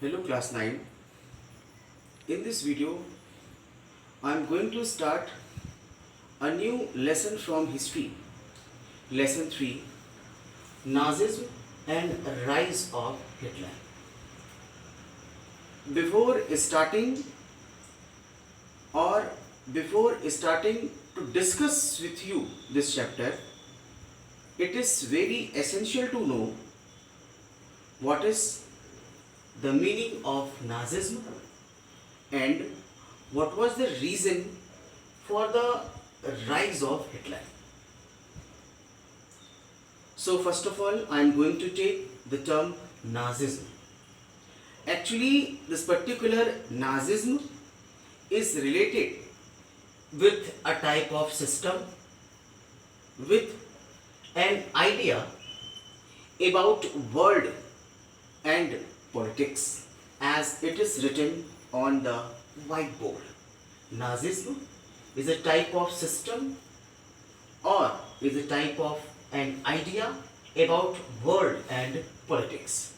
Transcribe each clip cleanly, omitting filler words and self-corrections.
Hello class 9. In this video I am going to start a new lesson from history. Lesson 3, Nazism and Rise of Hitler. Before starting or before starting to discuss with you this chapter, it is very essential to know what is the meaning of Nazism and what was the reason for the rise of Hitler. So first of all, I am going to take the term Nazism. Actually, this particular Nazism is related with a type of system, with an idea about world and politics, as it is written on the whiteboard. Nazism is a type of system or is a type of an idea about world and politics.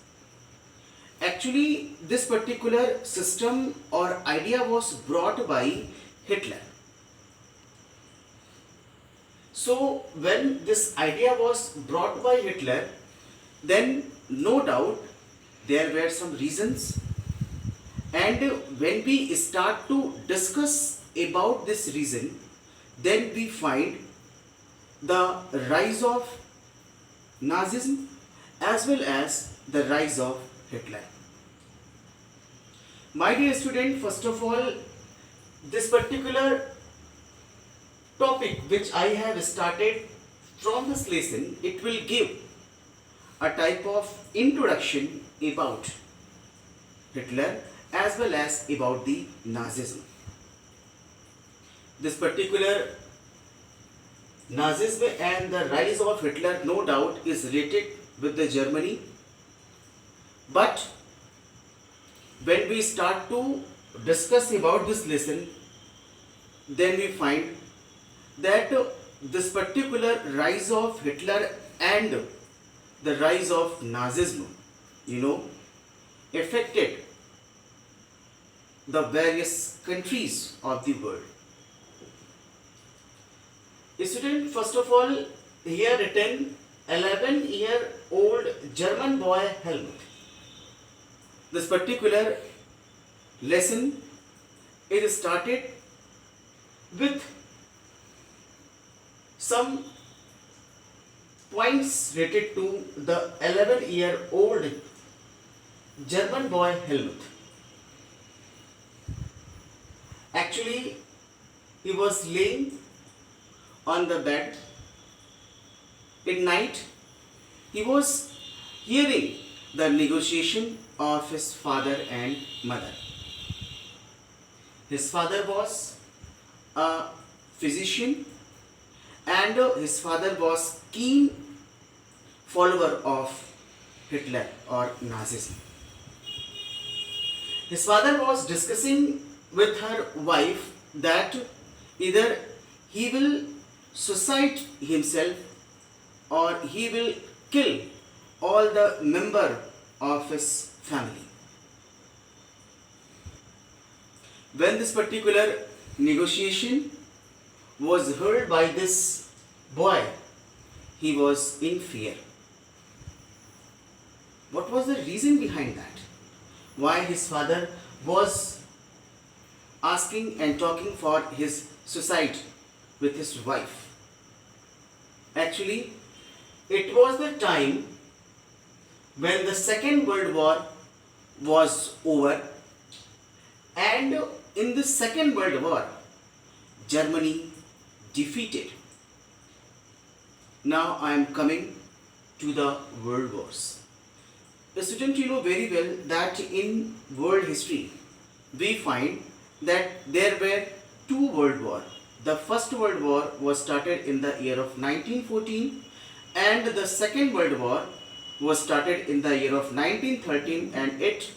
Actually, this particular system or idea was brought by Hitler. So, when this idea was brought by Hitler, then no doubt there were some reasons, and when we start to discuss about this reason, then we find the rise of Nazism as well as the rise of Hitler. My dear student, first of all, this particular topic which I have started from this lesson, it will give a type of introduction about Hitler as well as about the Nazism. This particular Nazism and the rise of Hitler no doubt is related with the Germany, but when we start to discuss about this lesson, then we find that this particular rise of Hitler and the rise of Nazism, affected the various countries of the world. Student, first of all, here written 11-year-old German boy Helmut. This particular lesson is started with some points related to the 11-year-old German boy Helmut. Actually, he was laying on the bed. In night, he was hearing the negotiation of his father and mother. His father was a physician and his father was keen follower of Hitler or Nazism. His father was discussing with her wife that either he will suicide himself or he will kill all the member of his family. When this particular negotiation was heard by this boy, he was in fear. What was the reason behind that? Why his father was asking and talking for his suicide with his wife? Actually, it was the time when the Second World War was over, and in the Second World War, Germany defeated. Now I am coming to the world wars. Student, you know very well that in world history, we find that there were two world wars. The first world war was started in the year of 1914 and the second world war was started in the year of 1913 and it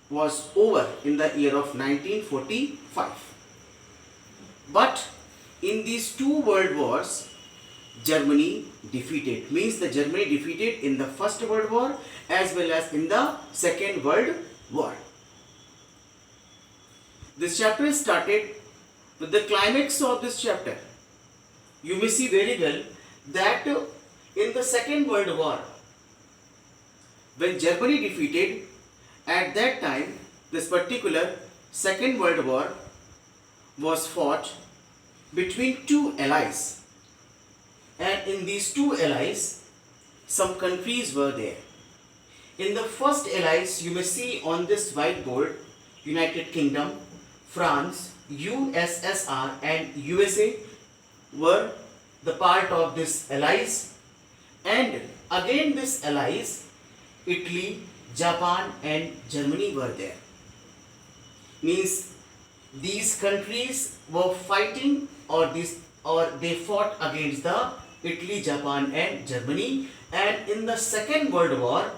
was over in the year of 1945. But in these two world wars, Germany defeated. Means the Germany defeated in the First World War as well as in the Second World War. This chapter is started with the climax of this chapter. You may see very well that in the Second World War, when Germany defeated, at that time this particular Second World War was fought between two allies, and in these two allies some countries were there. In the first allies, you may see on this whiteboard United Kingdom, France, USSR and USA were the part of this allies, and again this allies Italy, Japan and Germany were there. Means these countries were fighting or they fought against the Italy, Japan and Germany, and in the Second World War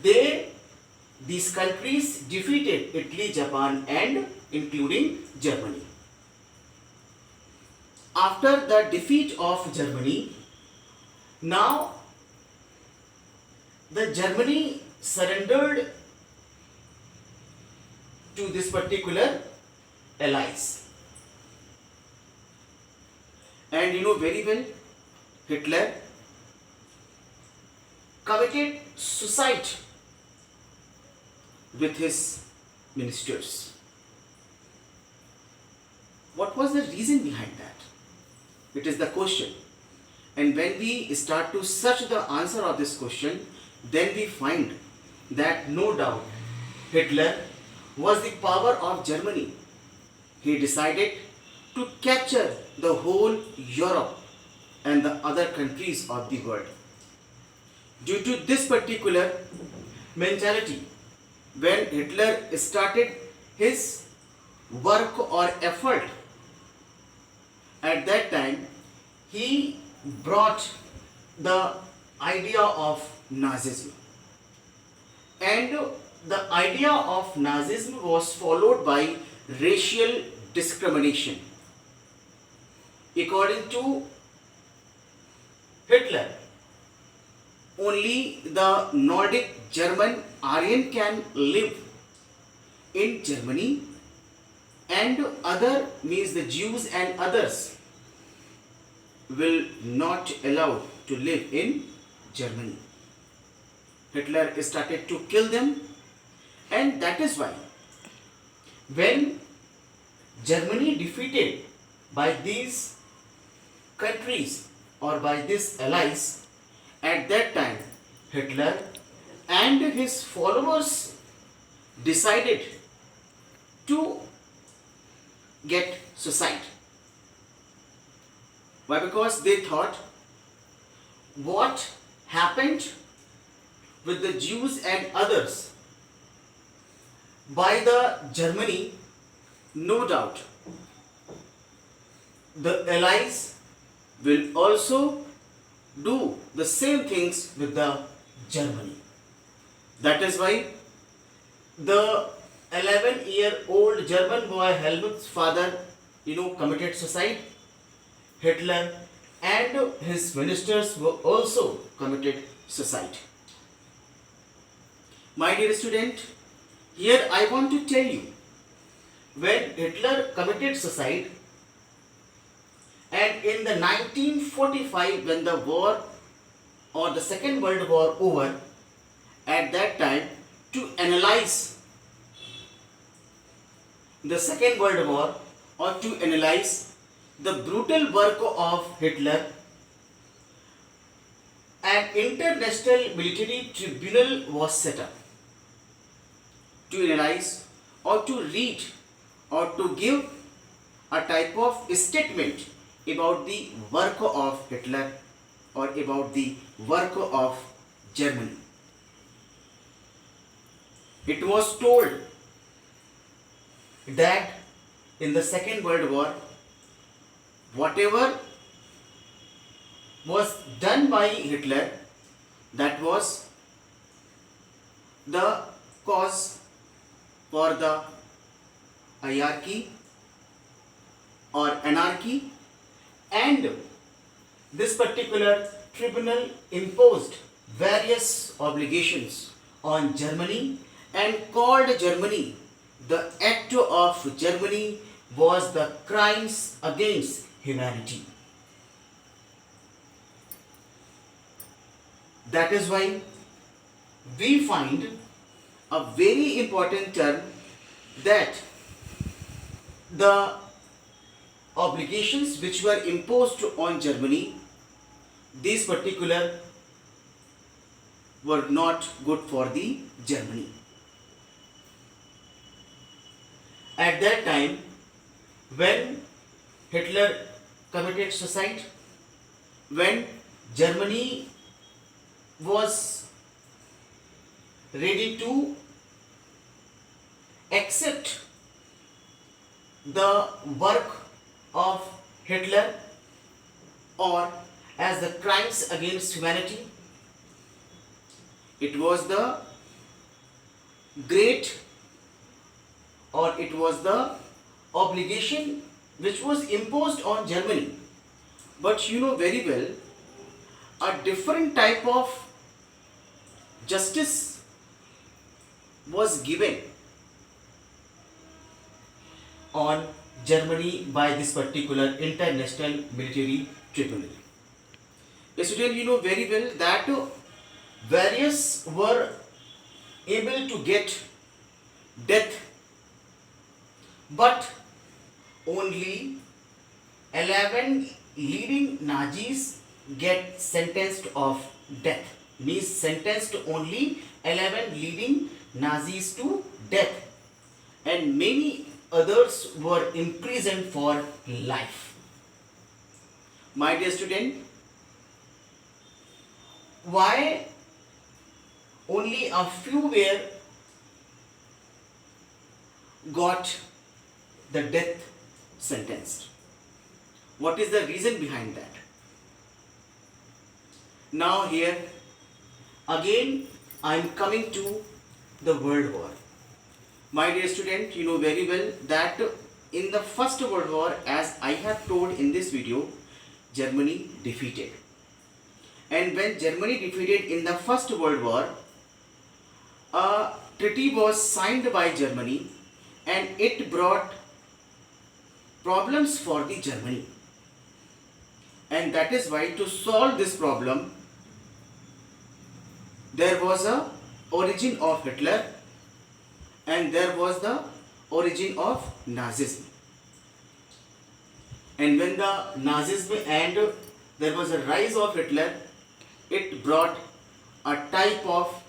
these countries defeated Italy, Japan and including Germany. After the defeat of Germany, now the Germany surrendered to this particular allies. And you know very well, Hitler committed suicide with his ministers. What was the reason behind that? It is the question. And when we start to search the answer of this question, then we find that no doubt Hitler was the power of Germany. He decided to capture the whole Europe and the other countries of the world. Due to this particular mentality, when Hitler started his work or effort, at that time he brought the idea of Nazism, and the idea of Nazism was followed by racial discrimination. According to Hitler, only the Nordic German Aryan can live in Germany, and other means the Jews and others will not allowed to live in Germany. Hitler started to kill them, and that is why when Germany defeated by these countries or by these allies, at that time Hitler and his followers decided to get suicide. Why? Because they thought what happened with the Jews and others by the Germany, no doubt the allies will also do the same things with the Germany. That is why the 11-year-old German boy Helmut's father, committed suicide. Hitler and his ministers were also committed suicide. My dear student, here I want to tell you, when Hitler committed suicide, and in the 1945 when the war or the Second World War over, at that time to analyze the Second World War or to analyze the brutal work of Hitler, an international military tribunal was set up to analyze or to read or to give a type of statement about the work of Hitler or about the work of Germany. It was told that in the Second World War, whatever was done by Hitler, that was the cause for the hierarchy or anarchy and this particular tribunal imposed various obligations on Germany and called Germany, the act of Germany was the crimes against humanity. That is why we find a very important term that the obligations which were imposed on Germany, these particular were not good for the Germany. At that time, when Hitler committed suicide, when Germany was ready to accept the work of Hitler or as the crimes against humanity, it was the great, or it was the obligation which was imposed on Germany. But you know very well, a different type of justice was given on Germany by this particular international military tribunal. Student, you know very well that various were able to get death, but only 11 leading Nazis get sentenced of death. Means sentenced only 11 leading Nazis to death, and many others were imprisoned for life. My dear student, why only a few were got the death sentence? What is the reason behind that? Now here again I am coming to the World War. My dear student, you know very well that in the First World War, as I have told in this video, Germany defeated. And when Germany defeated in the First World War, a treaty was signed by Germany and it brought problems for the Germany. And that is why to solve this problem, there was a origin of Hitler and there was the origin of Nazism. And when the Nazism and there was a rise of Hitler, it brought a type of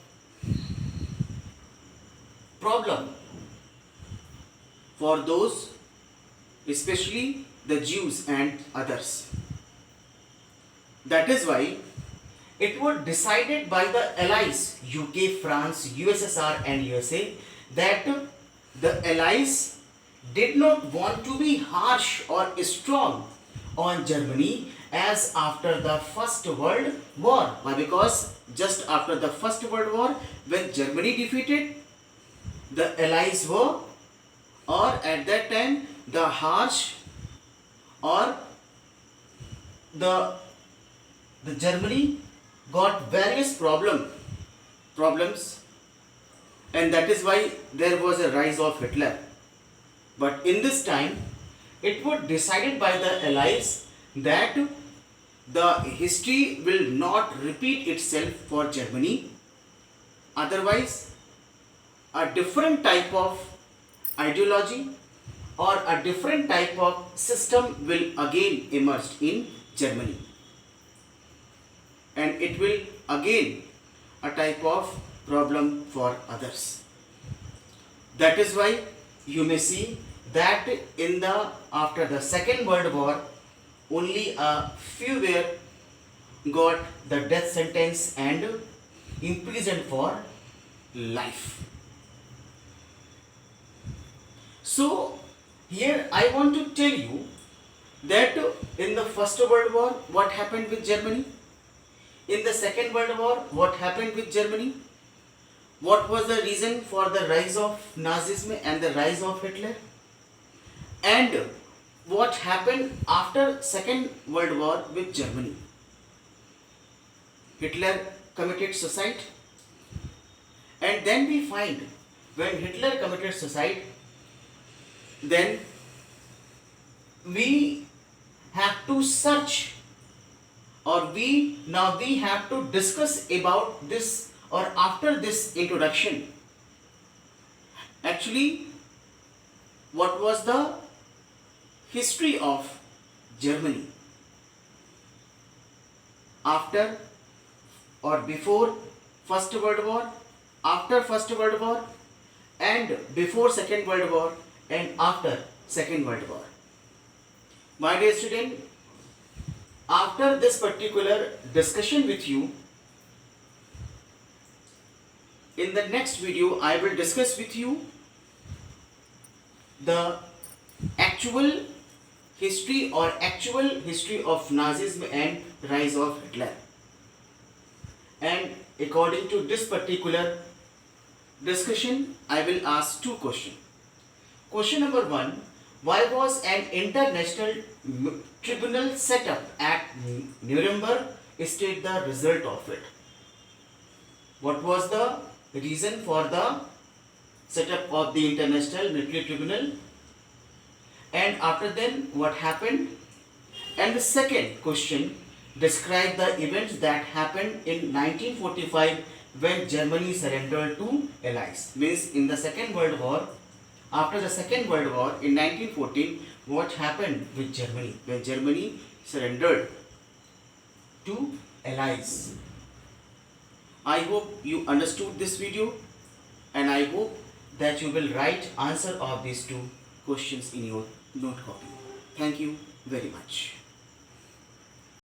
problem for those, especially the Jews and others. That is why it was decided by the Allies, UK, France, USSR and USA, that the Allies did not want to be harsh or strong on Germany as after the First World War. Why? Because just after the First World War, when Germany defeated, the Allies were, or at that time, the harsh or the Germany got various problems, and that is why there was a rise of Hitler. But in this time, it was decided by the Allies that the history will not repeat itself for Germany. Otherwise, a different type of ideology or a different type of system will again emerge in Germany. And it will again a type of problem for others. That is why you may see that in the after the Second World War, only a few were got the death sentence and imprisoned for life. So here I want to tell you that in the First World War, what happened with Germany? In the Second World War, what happened with Germany? What was the reason for the rise of Nazism and the rise of Hitler? And what happened after Second World War with Germany? Hitler committed suicide. And then we find when Hitler committed suicide, then we have to search, or we have to discuss about this, or after this introduction, actually what was the history of Germany after or before First World War, after First World War, and before Second World War, and after Second World War. My dear student, after this particular discussion with you, in the next video I will discuss with you the actual history of Nazism and rise of Hitler. And according to this particular discussion, I will ask two questions. Question number 1, why was an international tribunal set up at Nuremberg? State the result of it. What was the reason for the setup of the International Military Tribunal? And after then, what happened? And the second question, describe the events that happened in 1945 when Germany surrendered to Allies. Means in the Second World War, after the Second World War in 1914, what happened with Germany when Germany surrendered to Allies. I hope you understood this video, and I hope that you will write answer of these two questions in your note copy. Thank you very much.